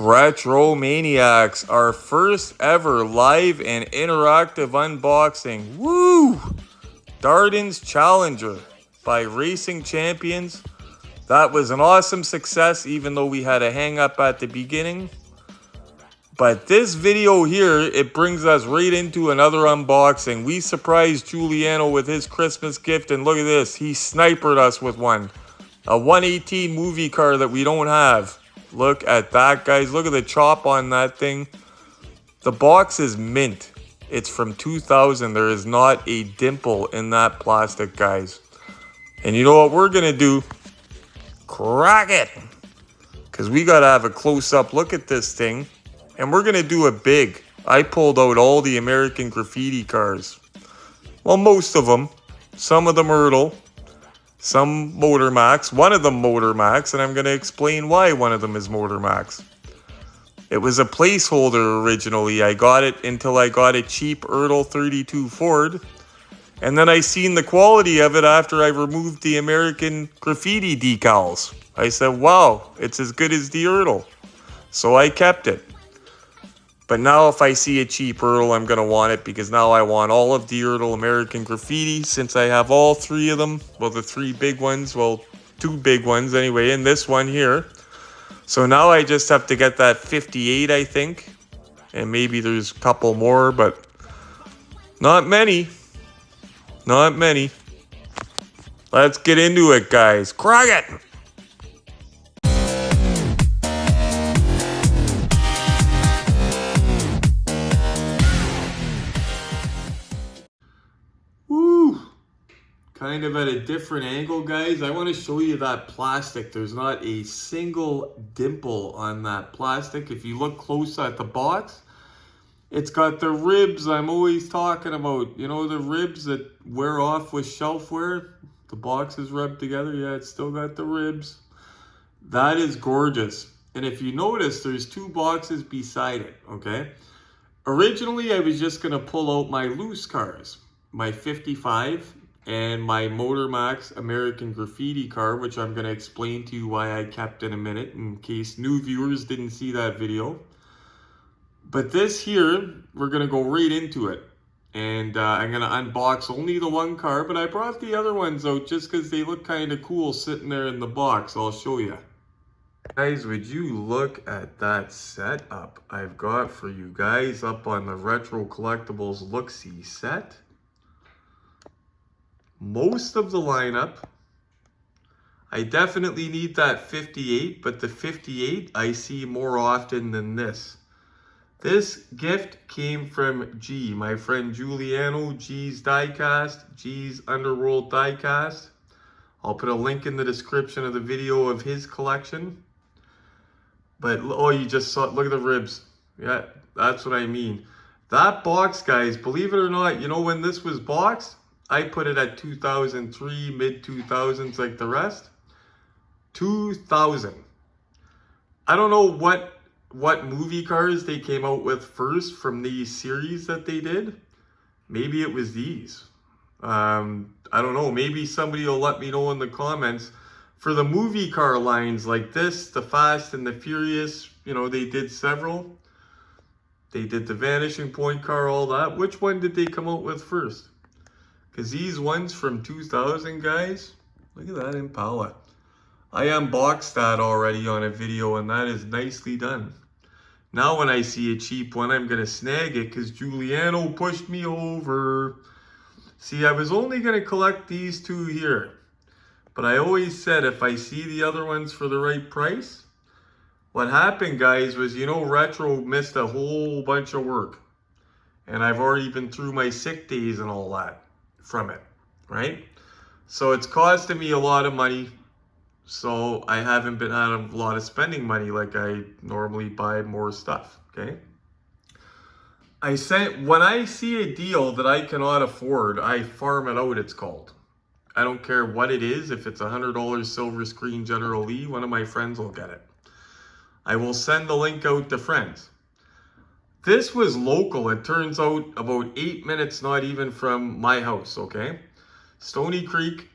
Retro Maniacs, our first ever live and interactive unboxing. Woo! Darden's Challenger by Racing Champions. That was an awesome success, even though we had a hang up at the beginning. But this video here, it brings us right into another unboxing. We surprised Giuliano with his Christmas gift, and look at this. He snipered us with one. A 118 movie car that we don't have. Look at that, guys. Look at the chop on that thing. The box is mint. It's from 2000. There is not a dimple in that plastic, guys. And you know what we're going to do? Crack it. Because we got to have a close-up look at this thing. And we're going to do a big. I pulled out all the American Graffiti cars. Well, most of them. Some of them Erle. Some Motormax. One of them Motormax. And I'm going to explain why one of them is Motormax. It was a placeholder originally. I got it until I got a cheap Erle 32 Ford. And then I seen the quality of it after I removed the American Graffiti decals. I said, wow, it's as good as the Erle. So I kept it. But now if I see a cheap Erle, I'm going to want it because now I want all of the Erle American Graffiti since I have all three of them. Well, the three big ones. Well, two big ones anyway, and this one here. So now I just have to get that 58, I think. And maybe there's a couple more, but not many. Not many. Let's get into it, guys. Crack it! Kind of at a different angle, guys. I want to show you that plastic. There's not a single dimple on that plastic. If you look close at the box, it's got the ribs I'm always talking about. You know, the ribs that wear off with shelf wear? The box is rubbed together. Yeah, it's still got the ribs. That is gorgeous. And if you notice, there's two boxes beside it, okay? Originally, I was just going to pull out my loose cars. My 55 and my Motormax American Graffiti car, which I'm going to explain to you why I kept in a minute in case new viewers didn't see that video. But this here, we're going to go right into it. And I'm going to unbox only the one car, but I brought the other ones out just because they look kind of cool sitting there in the box. I'll show you. Guys, would you look at that setup I've got for you guys up on the Retro Collectibles Look-See set? Most of the lineup. I definitely need that 58, but the 58 I see more often than this. This gift came from G, my friend Giuliano, G's Diecast, G's Underworld Diecast. I'll put a link in the description of the video of his collection. But, oh, you just saw, look at the ribs. Yeah, that's what I mean. That box, guys, believe it or not, you know when this was boxed? I put it at 2003, mid-2000s like the rest. 2000. I don't know what movie cars they came out with first from these series that they did. Maybe it was these. I don't know. Maybe somebody will let me know in the comments. For the movie car lines like this, the Fast and the Furious, you know, they did several. They did the Vanishing Point car, all that. Which one did they come out with first? Because these ones from 2000, guys, look at that Impala. I unboxed that already on a video, and that is nicely done. Now when I see a cheap one, I'm going to snag it because Giuliano pushed me over. See, I was only going to collect these two here. But I always said if I see the other ones for the right price, what happened, guys, was, you know, Retro missed a whole bunch of work. And I've already been through my sick days and all that from it, right? So it's costing me a lot of money. So I haven't been out of a lot of spending money like I normally buy more stuff, okay? When I see a deal that I cannot afford, I farm it out, it's called. I don't care what it is. If it's $100 silver screen General Lee, one of my friends will get it. I will send the link out to friends. This was local. It turns out about 8 minutes, not even from my house, okay? Stony Creek,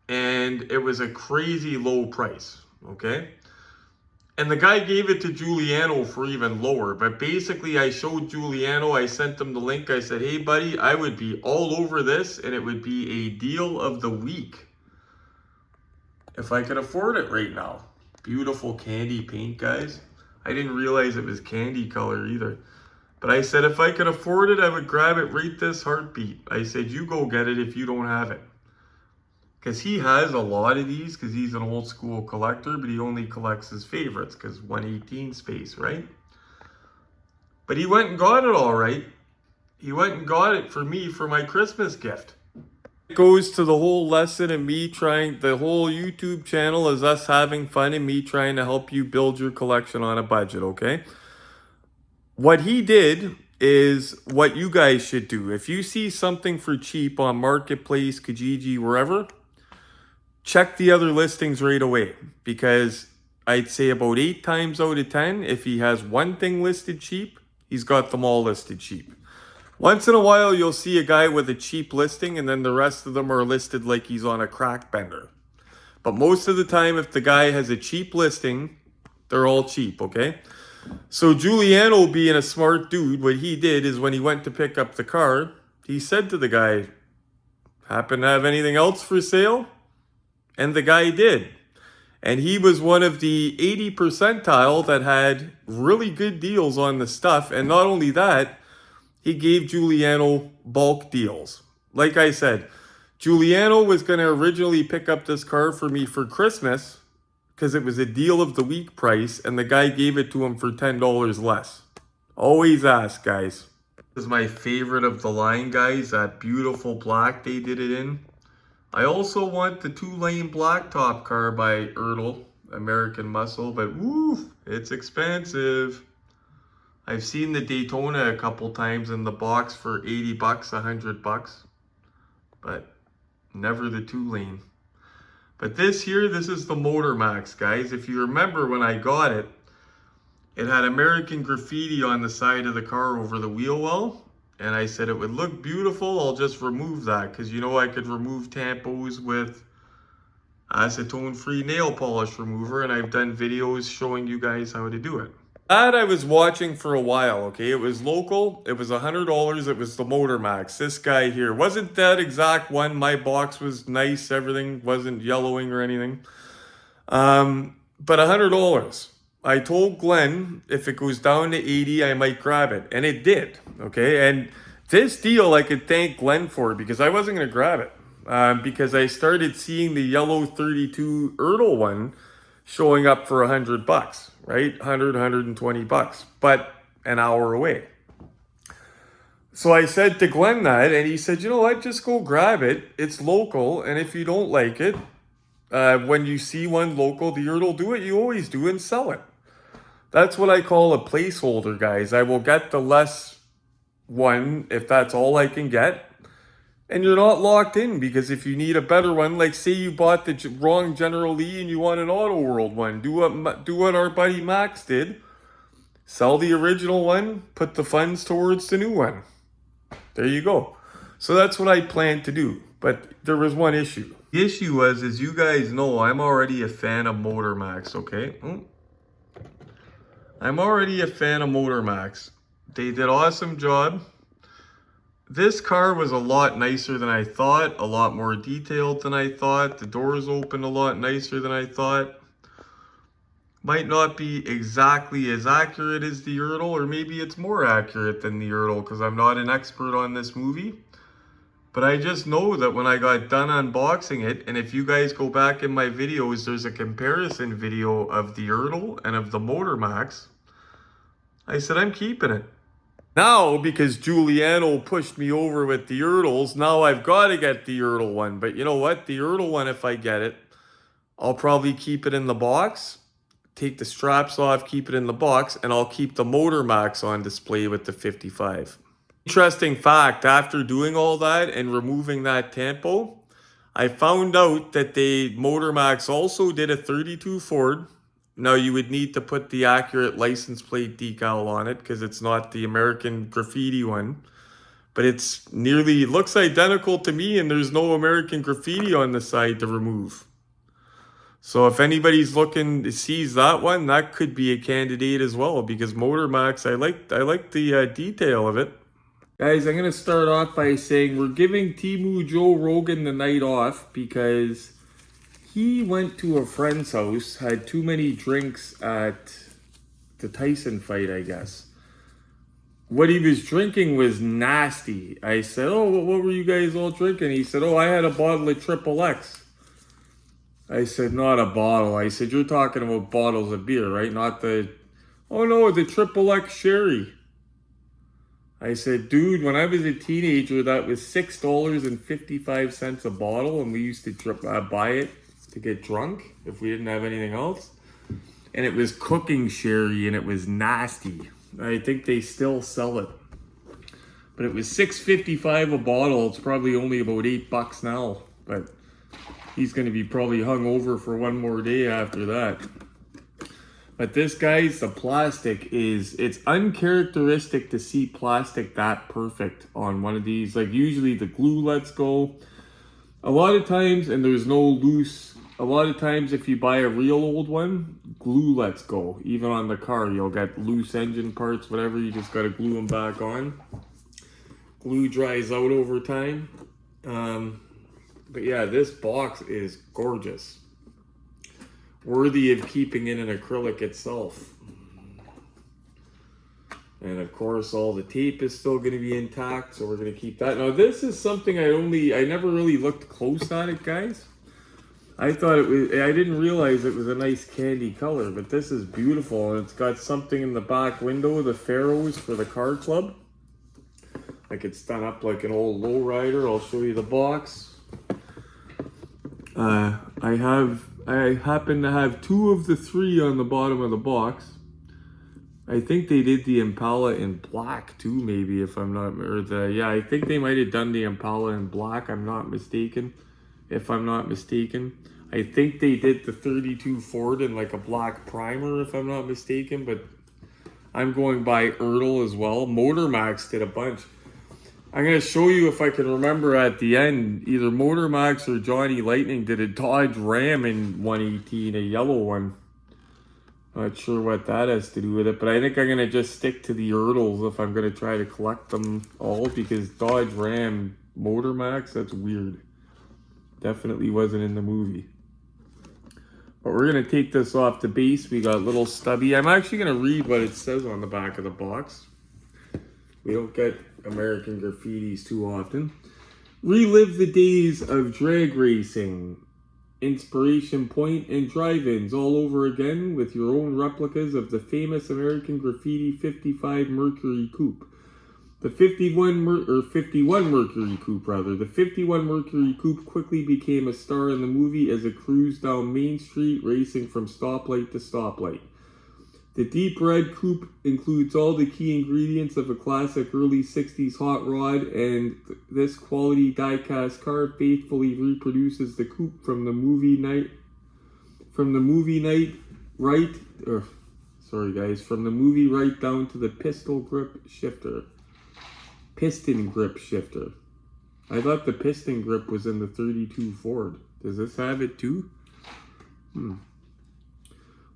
and it was a crazy low price, okay? And the guy gave it to Giuliano for even lower. But basically, I showed Giuliano, I sent him the link. I said, hey, buddy, I would be all over this, and it would be a deal of the week if I could afford it right now. Beautiful candy paint, guys. I didn't realize it was candy color either. But I said, if I could afford it, I would grab it right this heartbeat. I said, you go get it if you don't have it. Because he has a lot of these, because he's an old school collector, but he only collects his favorites, because 118 space, right? But he went and got it all right. He went and got it for me for my Christmas gift. It goes to the whole lesson of me trying, the whole YouTube channel is us having fun and me trying to help you build your collection on a budget, okay? What he did is what you guys should do. If you see something for cheap on Marketplace, Kijiji, wherever, check the other listings right away, because I'd say about 8 times out of 10, if he has one thing listed cheap, he's got them all listed cheap. Once in a while, you'll see a guy with a cheap listing and then the rest of them are listed like he's on a crack bender. But most of the time, if the guy has a cheap listing, they're all cheap, okay? So Giuliano, being a smart dude, what he did is when he went to pick up the car, he said to the guy, happen to have anything else for sale? And the guy did. And he was one of the 80 percentile that had really good deals on the stuff. And not only that, he gave Giuliano bulk deals. Like I said, Giuliano was going to originally pick up this car for me for Christmas because it was a deal of the week price, and the guy gave it to him for $10 less. Always ask, guys. This is my favorite of the line, guys. That beautiful black they did it in. I also want the 2-lane blacktop car by Erle, American Muscle, but woo, it's expensive. I've seen the Daytona a couple times in the box for 80 bucks, 100 bucks, but never the 2-lane. But this here, this is the Motormax, guys. If you remember when I got it, it had American Graffiti on the side of the car over the wheel well. And I said it would look beautiful, I'll just remove that. Because you know I could remove tampos with acetone-free nail polish remover. And I've done videos showing you guys how to do it. That I was watching for a while, okay? It was local, it was $100, it was the Motormax. This guy here, wasn't that exact one. My box was nice, everything wasn't yellowing or anything. But $100. I told Glenn, if it goes down to 80, I might grab it. And it did, okay? And this deal, I could thank Glenn for because I wasn't gonna grab it. Because I started seeing the yellow 32 Erle one showing up for 100 bucks, right? 100, 120 bucks, but an hour away. So I said to Glenn that, and he said, you know what, just go grab it. It's local, and if you don't like it, when you see one local, the Erle, do what you always do and sell it. That's what I call a placeholder, guys. I will get the less one if that's all I can get. And you're not locked in, because if you need a better one, like say you bought the wrong General Lee and you want an Auto World one, do what our buddy Max did. Sell the original one, put the funds towards the new one. There you go. So that's what I planned to do. But there was one issue. The issue was, as you guys know, I'm already a fan of Motormax, okay? I'm already a fan of Motormax. They did an awesome job. This car was a lot nicer than I thought, a lot more detailed than I thought. The doors opened a lot nicer than I thought. Might not be exactly as accurate as the Erle, or maybe it's more accurate than the Erle because I'm not an expert on this movie. But I just know that when I got done unboxing it, and if you guys go back in my videos, there's a comparison video of the Erle and of the Motormax. I said, I'm keeping it. Now, because Giuliano pushed me over with the Erles, now I've got to get the Erle one. But you know what? The Erle one, if I get it, I'll probably keep it in the box, take the straps off, keep it in the box, and I'll keep the Motormax on display with the 55. Interesting fact, after doing all that and removing that tampo, I found out that Motormax also did a 32 Ford. Now, you would need to put the accurate license plate decal on it because it's not the American Graffiti one. But it looks identical to me, and there's no American Graffiti on the side to remove. So if anybody's looking to seize that one, that could be a candidate as well, because Motormax, I like the detail of it. Guys, I'm gonna start off by saying we're giving Timu Joe Rogan the night off because he went to a friend's house, had too many drinks at the Tyson fight, I guess. What he was drinking was nasty. I said, oh, what were you guys all drinking? He said, oh, I had a bottle of Triple X. I said, not a bottle. I said, you're talking about bottles of beer, right? Not the, oh no, the Triple X sherry. I said, dude, when I was a teenager, that was $6.55 a bottle, and we used to buy it to get drunk if we didn't have anything else. And it was cooking sherry, and it was nasty. I think they still sell it. But it was $6.55 a bottle. It's probably only about $8 now. But he's going to be probably hung over for one more day after that. But this, guys, the plastic it's uncharacteristic to see plastic that perfect on one of these. Like usually the glue lets go. A lot of times, and there's no loose, a lot of times if you buy a real old one, glue lets go. Even on the car, you'll get loose engine parts, whatever, you just got to glue them back on. Glue dries out over time. But yeah, this box is gorgeous. Worthy of keeping in an acrylic itself. And of course, all the tape is still going to be intact, so we're going to keep that. Now, this is something I never really looked close on it, guys. I thought it was, I didn't realize it was a nice candy color, but this is beautiful. And it's got something in the back window, the Pharaohs for the car club. Like it's done up like an old lowrider. I'll show you the box. I happen to have 2 of the 3 on the bottom of the box. I think they did the Impala in black too, maybe, if I'm not, I think they might have done the Impala in black, if I'm not mistaken. I think they did the 32 Ford in like a black primer, if I'm not mistaken, but I'm going by Erle as well. Motormax did a bunch. I'm going to show you if I can remember at the end, either Motormax or Johnny Lightning did a Dodge Ram in 118, a yellow one. Not sure what that has to do with it, but I think I'm going to just stick to the Ertles if I'm going to try to collect them all, because Dodge Ram Motormax, that's weird. Definitely wasn't in the movie. But we're going to take this off the base. We got little stubby. I'm actually going to read what it says on the back of the box. We don't get American Graffitis too often. Relive the days of drag racing, Inspiration Point, and drive-ins all over again with your own replicas of the famous American Graffiti 55 Mercury Coupe. The 51 Mercury Coupe, rather. The 51 Mercury Coupe quickly became a star in the movie as it cruised down Main Street, racing from stoplight to stoplight. The deep red coupe includes all the key ingredients of a classic early 60s hot rod, and this quality diecast car faithfully reproduces the coupe from the movie night right down to the piston grip shifter. I thought the piston grip was in the 32 Ford. Does this have it too?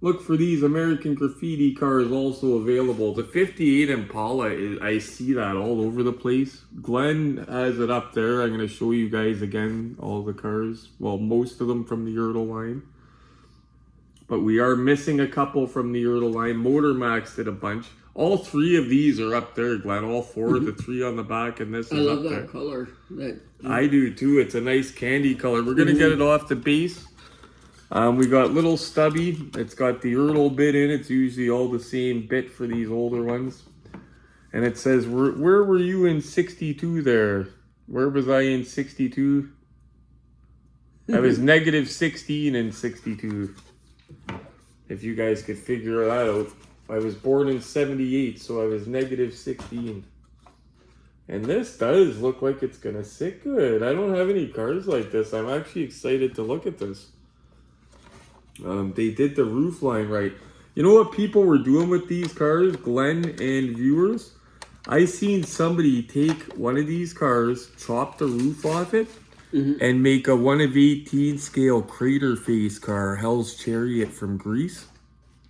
Look for these American Graffiti cars also available. The 58 Impala, I see that all over the place. Glenn has it up there. I'm going to show you guys again all the cars. Well, most of them from the Erle line. But we are missing a couple from the Erle line. Motormax did a bunch. All 3 of these are up there, Glenn. All 4, the 3 on the back, and this is up there. I love that color. I do too. It's a nice candy color. We're going to get it off the base. We got little stubby. It's got the Erle bit in. It's usually all the same bit for these older ones. And it says, where were you in 62 there? Where was I in 62? I was negative 16 in 62. If you guys could figure that out. I was born in 78, so I was negative 16. And this does look like it's going to sit good. I don't have any cars like this. I'm actually excited to look at this. They did the roof line right. You know what people were doing with these cars, Glenn and viewers? I seen somebody take one of these cars, chop the roof off it, and make a 1 of 18 scale crater face car, Hell's Chariot from Greece.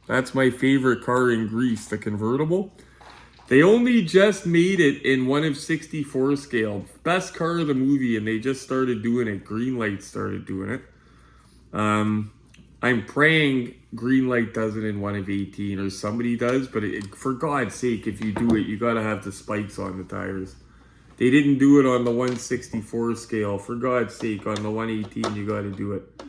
That's my favorite car in Greece, the convertible. They only just made it in 1 of 64 scale. Best car of the movie, and they just started doing it. Greenlight started doing it. I'm praying Greenlight does it in 1 of 18, or somebody does, but for God's sake, if you do it, you gotta have the spikes on the tires. They didn't do it on the 164 scale. For God's sake, on the 118, you gotta do it.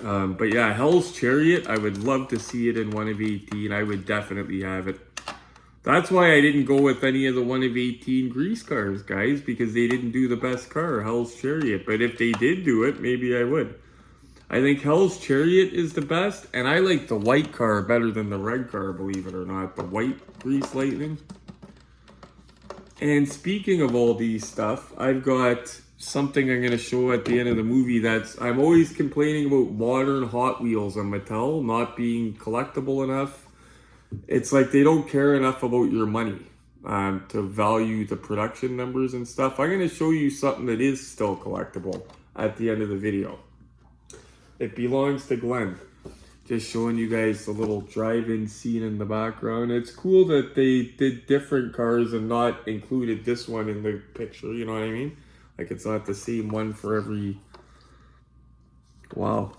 But yeah, Hell's Chariot, I would love to see it in 1 of 18. I would definitely have it. That's why I didn't go with any of the 1 of 18 Grease cars, guys, because they didn't do the best car, Hell's Chariot. But if they did do it, maybe I would. I think Hell's Chariot is the best, and I like the white car better than the red car, believe it or not. The white Grease Lightning. And speaking of all these stuff, I've got something I'm going to show at the end of the movie I'm always complaining about modern Hot Wheels and Mattel not being collectible enough. It's like they don't care enough about your money to value the production numbers and stuff. I'm going to show you something that is still collectible at the end of the video. It belongs to Glenn. Just showing you guys the little drive-in scene in the background. It's cool that they did different cars and not included this one in the picture, you know what I mean? Like it's not the same one for every... Wow.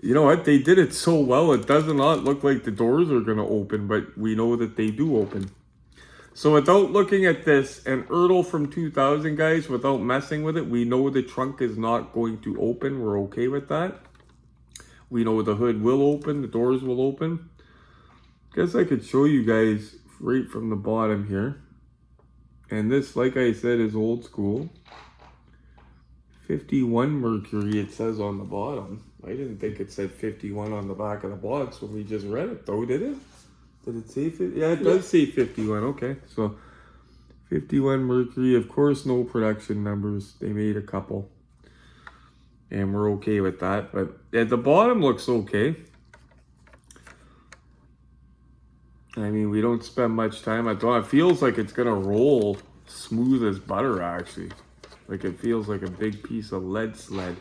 You know what? They did it so well, it does not look like the doors are going to open, but we know that they do open. So without looking at this, an Erle from 2000, guys, without messing with it, we know the trunk is not going to open. We're okay with that. We know the hood will open, the doors will open. Guess I could show you guys right from the bottom here. And this, like I said, is old school. 51 Mercury, it says on the bottom. I didn't think it said 51 on the back of the box when we just read it, though, did it? Did it say 50? Yeah, it does say 51. Okay, so 51 Mercury. Of course, no production numbers. They made a couple. And we're okay with that. But at the bottom looks okay. I mean, we don't spend much time at all. It feels like it's going to roll smooth as butter, actually. Like it feels like a big piece of lead sled.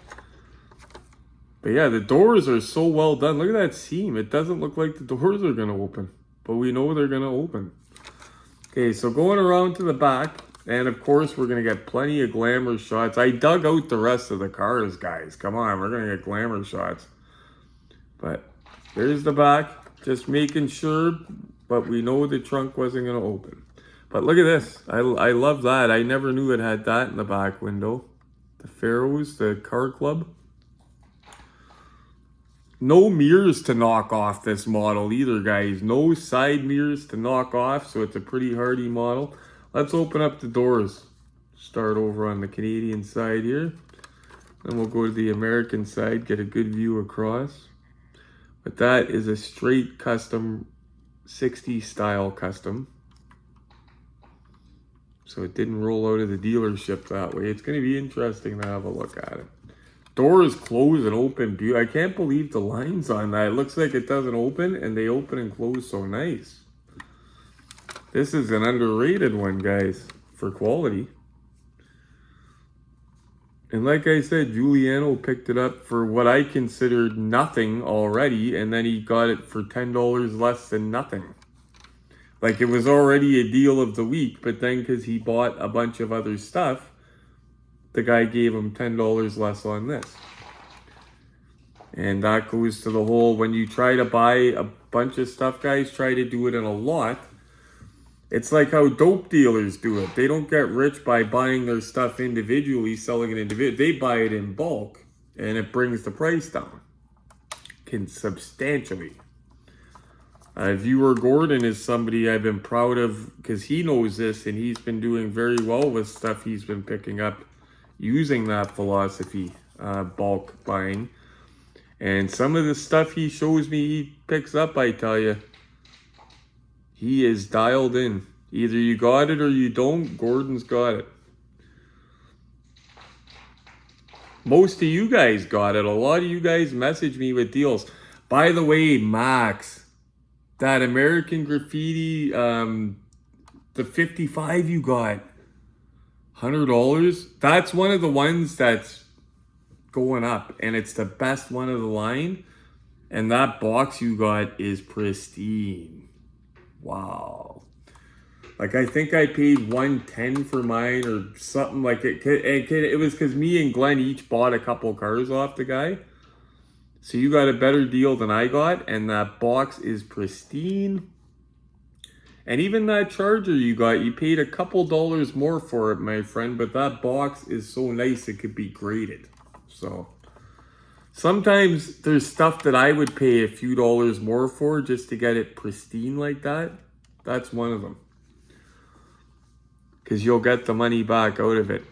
But yeah, the doors are so well done. Look at that seam. It doesn't look like the doors are going to open. But we know they're going to open. Okay, so going around to the back. And of course, we're going to get plenty of glamour shots. I dug out the rest of the cars, guys. Come on, we're going to get glamour shots. But there's the back. Just making sure. But we know the trunk wasn't going to open. But look at this. I love that. I never knew it had that in the back window. The Pharaohs, the car club. No mirrors to knock off this model either, guys. No side mirrors to knock off. So it's a pretty hardy model. Let's open up the doors. Start over on the Canadian side here. Then we'll go to the American side, get a good view across. But that is a straight custom, 60s style custom. So it didn't roll out of the dealership that way. It's going to be interesting to have a look at it. Doors close and open. I can't believe the lines on that. It looks like it doesn't open, and they open and close so nice. This is an underrated one, guys, for quality. And like I said, Giuliano picked it up for what I considered nothing already, and then he got it for $10 less than nothing. Like, it was already a deal of the week, but then because he bought a bunch of other stuff, the guy gave him $10 less on this. And that goes to the whole, when you try to buy a bunch of stuff, guys, try to do it in a lot. It's like how dope dealers do it. They don't get rich by buying their stuff individually, selling it individually. They buy it in bulk, and it brings the price down substantially. Viewer Gordon is somebody I've been proud of because he knows this, and he's been doing very well with stuff he's been picking up using that philosophy, bulk buying. And some of the stuff he shows me he picks up, I tell you, he is dialed in. Either you got it or you don't. Gordon's got it. Most of you guys got it. A lot of you guys message me with deals. By the way, Max, that American Graffiti, the 55 you got. $100. That's one of the ones that's going up, and it's the best one of the line. And that box you got is pristine. Wow. Like, I think I paid $110 for mine or something like it. It was because me and Glenn each bought a couple cars off the guy. So you got a better deal than I got, and that box is pristine. And even that charger you got, you paid a couple dollars more for it, my friend, but that box is so nice it could be graded. So sometimes there's stuff that I would pay a few dollars more for just to get it pristine like that. That's one of them. Because you'll get the money back out of it.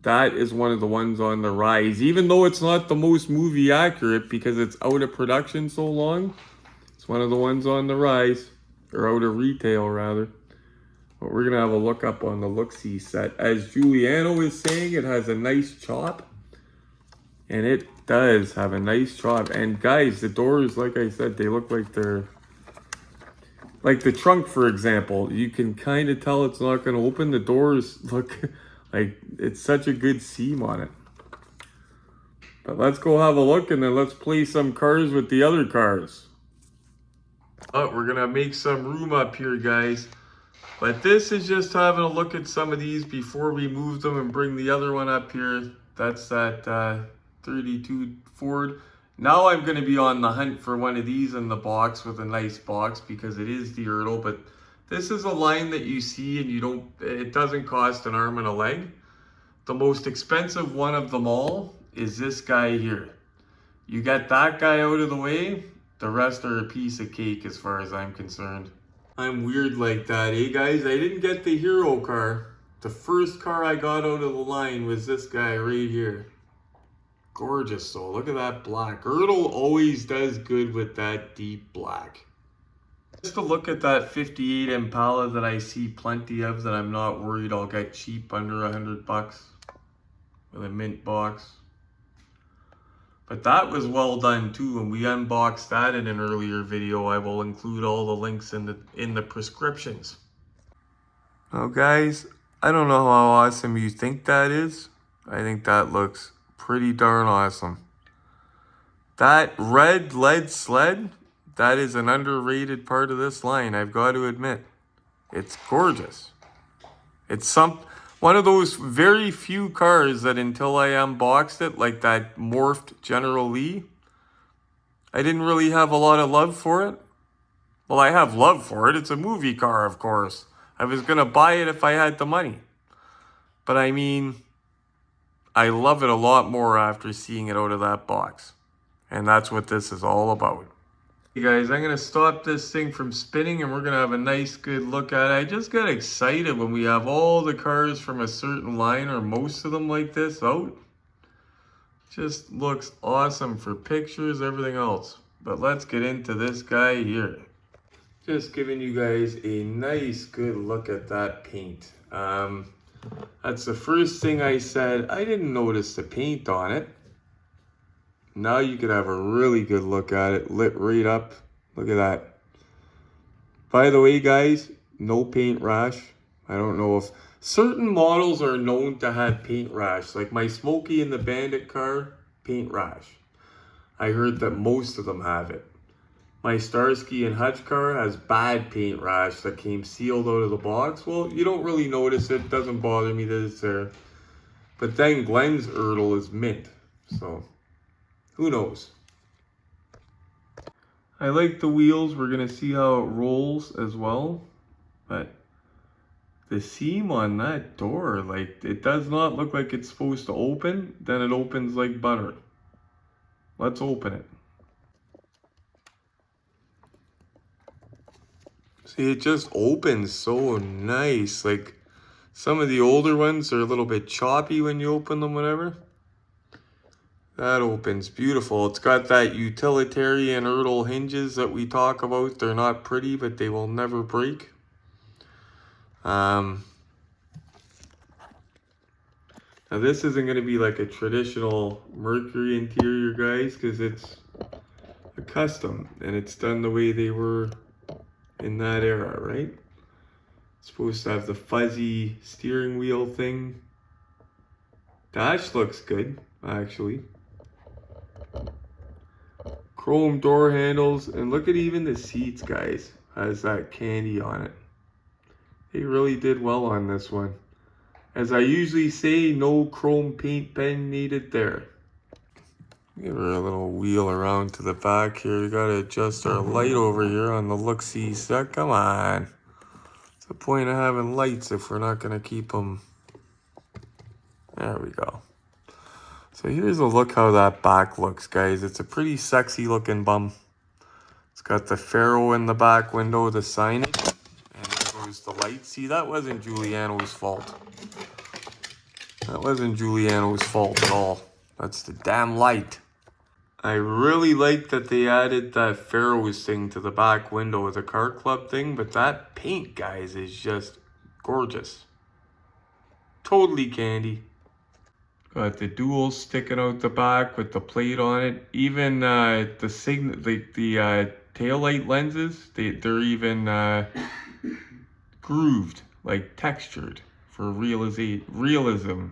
That is one of the ones on the rise. Even though it's not the most movie accurate because it's out of production so long, it's one of the ones on the rise. Or out of retail, rather. But we're going to have a look up on the look-see set. As Giuliano is saying, it has a nice chop. And it does have a nice chop. And guys, the doors, like I said, they look like they're... Like the trunk, for example. You can kind of tell it's not going to open. The doors look like it's such a good seam on it. But let's go have a look and then let's play some cars with the other cars. Oh, we're gonna make some room up here, guys. But this is just having a look at some of these before we move them and bring the other one up here. That's that 32 Ford. Now I'm gonna be on the hunt for one of these in the box with a nice box because it is the Erle. But this is a line that you see and it doesn't cost an arm and a leg. The most expensive one of them all is this guy here. You get that guy out of the way, the rest are a piece of cake as far as I'm concerned. I'm weird like that, eh guys? I didn't get the hero car. The first car I got out of the line was this guy right here. Gorgeous though, look at that black. Erle always does good with that deep black. Just to look at that 58 Impala that I see plenty of that I'm not worried I'll get cheap under $100 with a mint box. But that was well done too, and we unboxed that in an earlier video. I will include all the links in the prescriptions. Now guys, I don't know how awesome you think that is. I think that looks pretty darn awesome. That red lead sled, that is an underrated part of this line, I've got to admit. It's gorgeous. It's one of those very few cars that until I unboxed it, like that morphed General Lee, I didn't really have a lot of love for it. Well, I have love for it. It's a movie car, of course. I was going to buy it if I had the money. But I mean, I love it a lot more after seeing it out of that box. And that's what this is all about. Hey guys, I'm going to stop this thing from spinning and we're going to have a nice good look at it. I just got excited when we have all the cars from a certain line or most of them like this out. Just looks awesome for pictures, everything else. But let's get into this guy here. Just giving you guys a nice good look at that paint. That's the first thing I said. I didn't notice the paint on it. Now you could have a really good look at it, lit right up. Look at that. By the way, guys, no paint rash. I don't know if certain models are known to have paint rash. Like my Smokey and the Bandit car, paint rash. I heard that most of them have it. My Starsky and Hutch car has bad paint rash that came sealed out of the box. Well, you don't really notice it. Doesn't bother me that it's there. But then Glenn's Erle is mint. So who knows? I like the wheels. We're going to see how it rolls as well. But the seam on that door, like, it does not look like it's supposed to open. Then it opens like butter. Let's open it. See, it just opens so nice. Like, some of the older ones are a little bit choppy when you open them, whatever. That opens beautiful. It's got that utilitarian Erle hinges that we talk about. They're not pretty, but they will never break. Now this isn't going to be like a traditional Mercury interior, guys, because it's a custom and it's done the way they were in that era, right? Supposed to have the fuzzy steering wheel thing. Dash looks good, actually. Chrome door handles, and look at even the seats, guys. Has that candy on it. They really did well on this one. As I usually say, no chrome paint pen needed there. Give her a little wheel around to the back here. We gotta adjust our light over here on the look-see set. Come on. What's the point of having lights if we're not gonna keep them? There we go. So here's a look how that back looks, guys. It's a pretty sexy looking bum. It's got the Pharaoh in the back window, the signage, and there goes the light. See, that wasn't Giuliano's fault. That wasn't Giuliano's fault at all. That's the damn light. I really like that they added that Pharaoh's thing to the back window of the car club thing, but that paint, guys, is just gorgeous. Totally candy. Got the dual sticking out the back with the plate on it. Even the taillight lenses, they're even grooved, like textured for realism.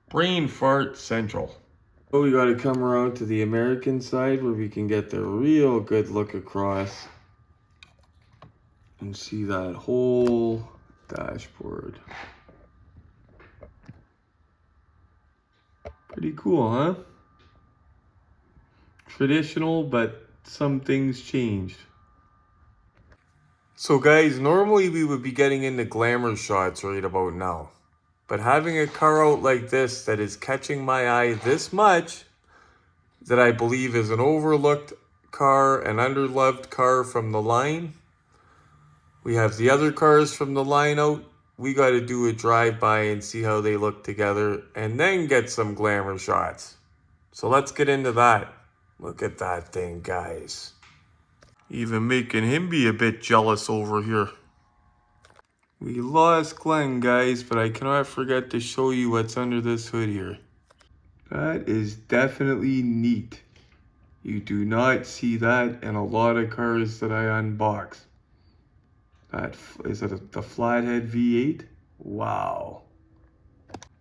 Brain fart central. So we got to come around to the American side where we can get the real good look across and see that whole dashboard. Pretty cool, huh? Traditional, but some things changed. So guys, normally we would be getting into glamour shots right about now. But having a car out like this that is catching my eye this much, that I believe is an overlooked car, an underloved car from the line. We have the other cars from the line out. We got to do a drive-by and see how they look together and then get some glamour shots. So let's get into that. Look at that thing, guys. Even making him be a bit jealous over here. We lost Glenn, guys, but I cannot forget to show you what's under this hood here. That is definitely neat. You do not see that in a lot of cars that I unbox. Is it the flathead V8? Wow.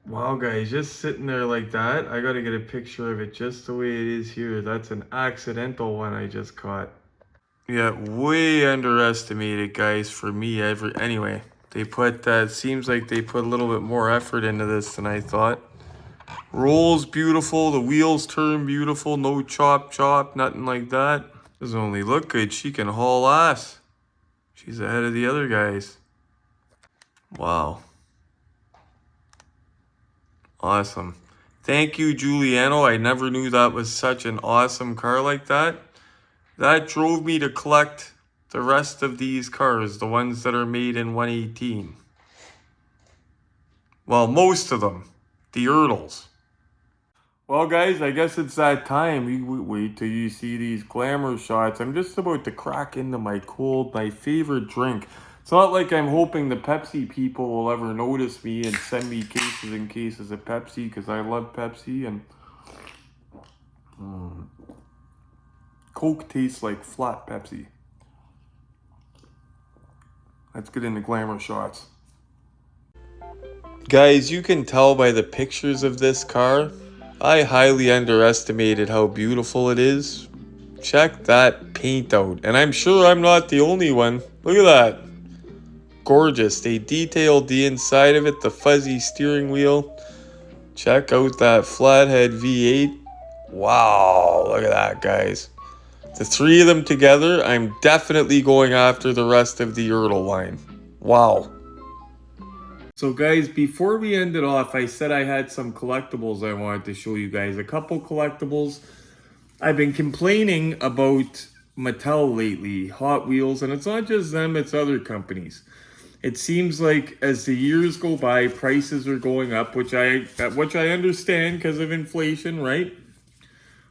Wow, guys, just sitting there like that. I gotta get a picture of it just the way it is here. That's an accidental one I just caught. Yeah, way underestimated, guys, for me. Anyway, they put, seems like they put a little bit more effort into this than I thought. Rolls beautiful, the wheels turn beautiful, no chop, nothing like that. Doesn't only look good, she can haul ass. She's ahead of the other guys. Wow. Awesome. Thank you, Giuliano. I never knew that was such an awesome car like that. That drove me to collect the rest of these cars, the ones that are made in 118. Well, most of them. The Erles. Well, guys, I guess it's that time. We wait till you see these glamour shots. I'm just about to crack into my favorite drink. It's not like I'm hoping the Pepsi people will ever notice me and send me cases and cases of Pepsi, because I love Pepsi, and Coke tastes like flat Pepsi. Let's get into glamour shots. Guys, you can tell by the pictures of this car, I highly underestimated how beautiful it is. Check that paint out. And I'm sure I'm not the only one. Look at that. Gorgeous. They detailed the inside of it, the fuzzy steering wheel. Check out that flathead V8. Wow, look at that, guys. The three of them together, I'm definitely going after the rest of the Erle line. Wow. So guys, before we end it off, I said I had some collectibles I wanted to show you guys. A couple collectibles. I've been complaining about Mattel lately, Hot Wheels, and it's not just them, it's other companies. It seems like as the years go by, prices are going up, which I understand because of inflation, right?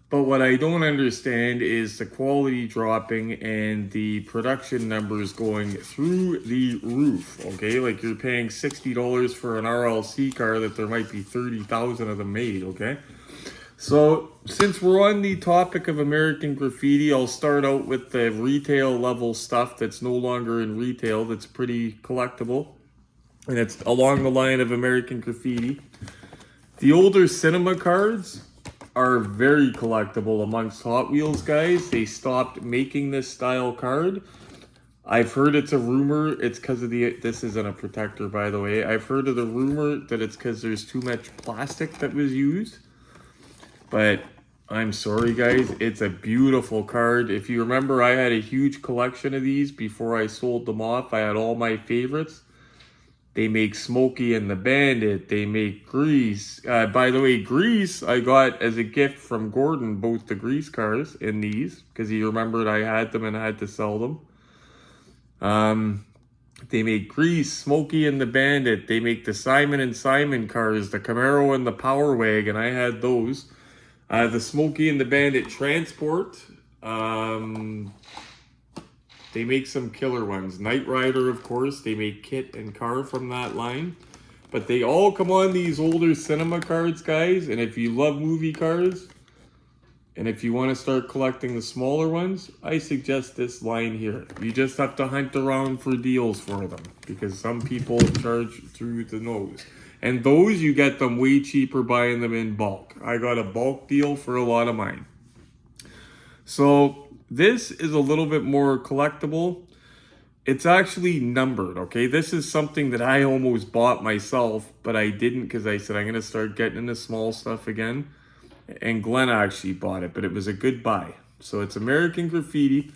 But what I don't understand is the quality dropping and the production numbers going through the roof, okay? Like you're paying $60 for an RLC car that there might be 30,000 of them made, okay? So, since we're on the topic of American graffiti, I'll start out with the retail level stuff that's no longer in retail, that's pretty collectible. And it's along the line of American graffiti. The older cinema cards are very collectible amongst Hot Wheels guys. They stopped making this style card. I've heard it's a rumor, it's because of this isn't a protector by the way. I've heard of the rumor that it's because there's too much plastic that was used. But I'm sorry guys, it's a beautiful card. If you remember, I had a huge collection of these before I sold them off. I had all my favorites. They make Smokey and the Bandit. They make Grease. By the way, Grease I got as a gift from Gordon, both the Grease cars in these, because he remembered I had them and I had to sell them. They make Grease, Smokey and the Bandit. They make the Simon and Simon cars, the Camaro and the Power Wagon. I had those. The Smokey and the Bandit Transport. They make some killer ones. Knight Rider, of course. They make Kit and Car from that line. But they all come on these older cinema cards, guys. And if you love movie cards, and if you want to start collecting the smaller ones, I suggest this line here. You just have to hunt around for deals for them, because some people charge through the nose. And those, you get them way cheaper buying them in bulk. I got a bulk deal for a lot of mine. So this is a little bit more collectible. It's actually numbered, okay? This is something that I almost bought myself, but I didn't because I said I'm going to start getting into small stuff again. And Glenn actually bought it, but it was a good buy. So it's American Graffiti.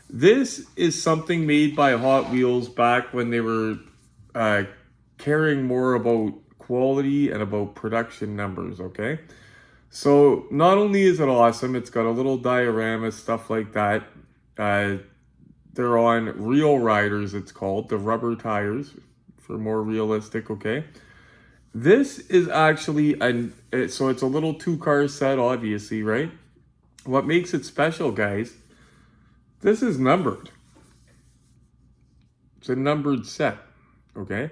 This is something made by Hot Wheels back when they were caring more about quality and about production numbers, okay? So not only is it awesome, it's got a little diorama, stuff like that. They're on Real Riders, it's called, the rubber tires, for more realistic, okay? This is actually, so it's a little 2-car set, obviously, right? What makes it special, guys, this is numbered. It's a numbered set, okay?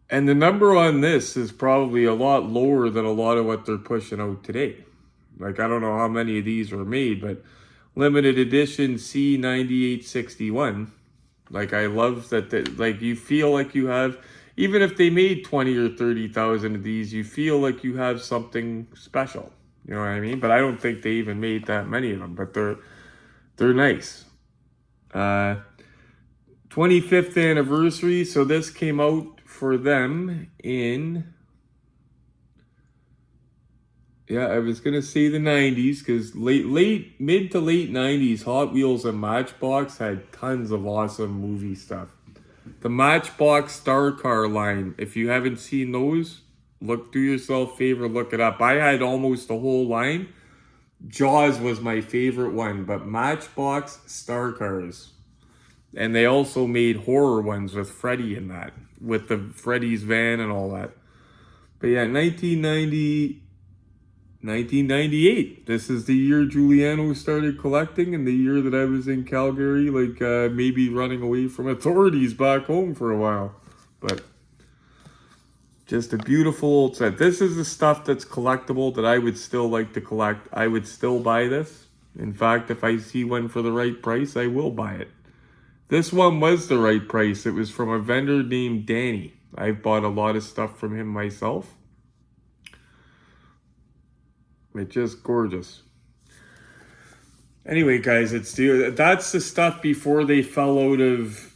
And the number on this is probably a lot lower than a lot of what they're pushing out today. Like, I don't know how many of these were made, but limited edition C9861. Like, I love that, like, you feel like you have, even if they made 20 or 30,000 of these, you feel like you have something special. You know what I mean? But I don't think they even made that many of them, but they're nice. 25th anniversary, so this came out for them in, yeah, I was gonna say the 90s, because mid to late 90s, Hot Wheels and Matchbox had tons of awesome movie stuff. The Matchbox Star Car line, if you haven't seen those, do yourself a favor, look it up. I had almost the whole line. Jaws was my favorite one, but Matchbox Star Cars. And they also made horror ones with Freddy in that, with the Freddy's van and all that. But yeah, 1998. This is the year Giuliano started collecting, and the year that I was in Calgary, like maybe running away from authorities back home for a while. But just a beautiful old set. This is the stuff that's collectible that I would still like to collect. I would still buy this. In fact, if I see one for the right price, I will buy it. This one was the right price. It was from a vendor named Danny. I've bought a lot of stuff from him myself. It's just gorgeous. Anyway, guys, that's the stuff before they fell out of,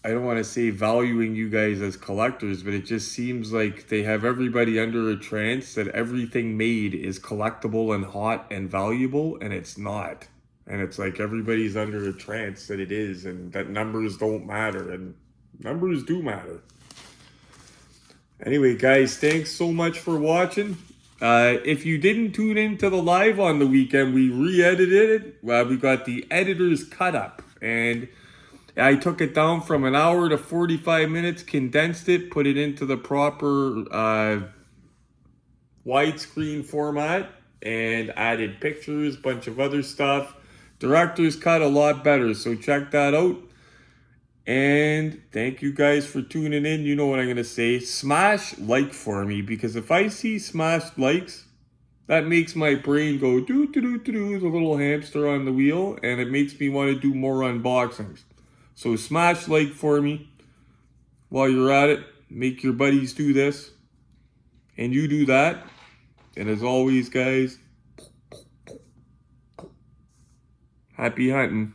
I don't want to say valuing you guys as collectors, but it just seems like they have everybody under a trance that everything made is collectible and hot and valuable, and it's not. And it's like everybody's under a trance that it is, and that numbers don't matter, and numbers do matter. Anyway, guys, thanks so much for watching. If you didn't tune into the live on the weekend, we re-edited it. We got the editor's cut up, and I took it down from an hour to 45 minutes, condensed it, put it into the proper widescreen format, and added pictures, bunch of other stuff. Director's cut, a lot better, so check that out. And thank you guys for tuning in. You know what I'm going to say. Smash like for me, because if I see smashed likes, That makes my brain go do as a little hamster on the wheel, and it makes me want to do more unboxings. So smash like for me while you're at it. Make your buddies do this, and you do that. And as always, guys, happy hunting.